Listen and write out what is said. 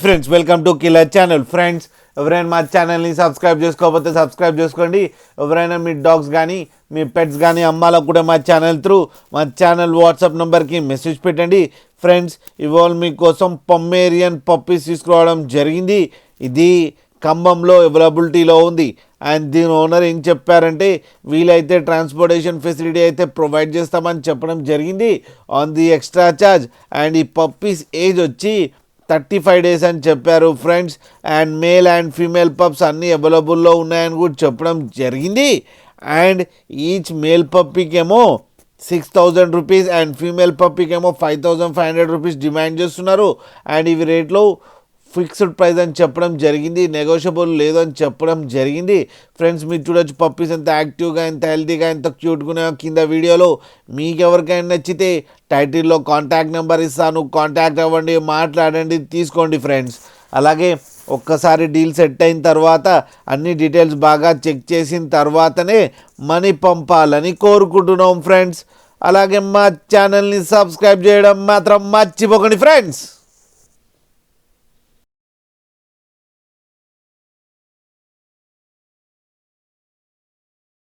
Friends, welcome to killer channel. Friends, ఎవరైనా మా ఛానల్ని సబ్స్క్రైబ్ చేసుకోకపోతే సబ్స్క్రైబ్ చేసుకోండి. ఎవరైనా మీ డాగ్స్ కానీ మీ పెట్స్ కానీ అమ్మాలకు కూడా మా ఛానల్ వాట్సాప్ నెంబర్కి మెసేజ్ పెట్టండి. ఫ్రెండ్స్, ఇవాళ మీకోసం పొమేరియన్ పప్పీస్ తీసుకురావడం జరిగింది. ఇది ఖమ్మంలో అవైలబిలిటీలో ఉంది. అండ్ దీని ఓనర్ ఏం చెప్పారంటే, వీలైతే ట్రాన్స్పోర్టేషన్ ఫెసిలిటీ అయితే ప్రొవైడ్ చేస్తామని చెప్పడం జరిగింది on the extra charge. And ఈ పప్పీస్ ఏజ్ వచ్చి 35 days అని చెప్పారు friends. And male and female pups అన్నీ అవైలబుల్లో ఉన్నాయని కూడా చెప్పడం జరిగింది. అండ్ ఈచ్ మేల్ పప్పీకేమో 6,000 రూపీస్ అండ్ ఫీమేల్ పప్పీకేమో 5,500 రూపీస్ డిమాండ్ చేస్తున్నారు. అండ్ ఇవి రేట్లో ఫిక్స్డ్ ప్రైస్ అని చెప్పడం జరిగింది, నెగోషియబుల్ లేదని చెప్పడం జరిగింది. ఫ్రెండ్స్, మీరు చూడొచ్చు పప్పీస్ ఎంత యాక్టివ్గా, ఎంత హెల్తీగా, ఎంత క్యూట్గా ఉన్నాయో కింద వీడియోలో. మీకు ఎవరికైనా నచ్చితే టైటిల్లో కాంటాక్ట్ నెంబర్ ఇస్తాను, కాంటాక్ట్ అవ్వండి, మాట్లాడండి, తీసుకోండి ఫ్రెండ్స్. అలాగే ఒక్కసారి డీల్ సెట్ అయిన తర్వాత అన్ని డీటెయిల్స్ బాగా చెక్ చేసిన తర్వాతనే మనీ పంపాలని కోరుకుంటున్నాం ఫ్రెండ్స్. అలాగే మా ఛానల్ని సబ్స్క్రైబ్ చేయడం మాత్రం మర్చిపోకండి ఫ్రెండ్స్.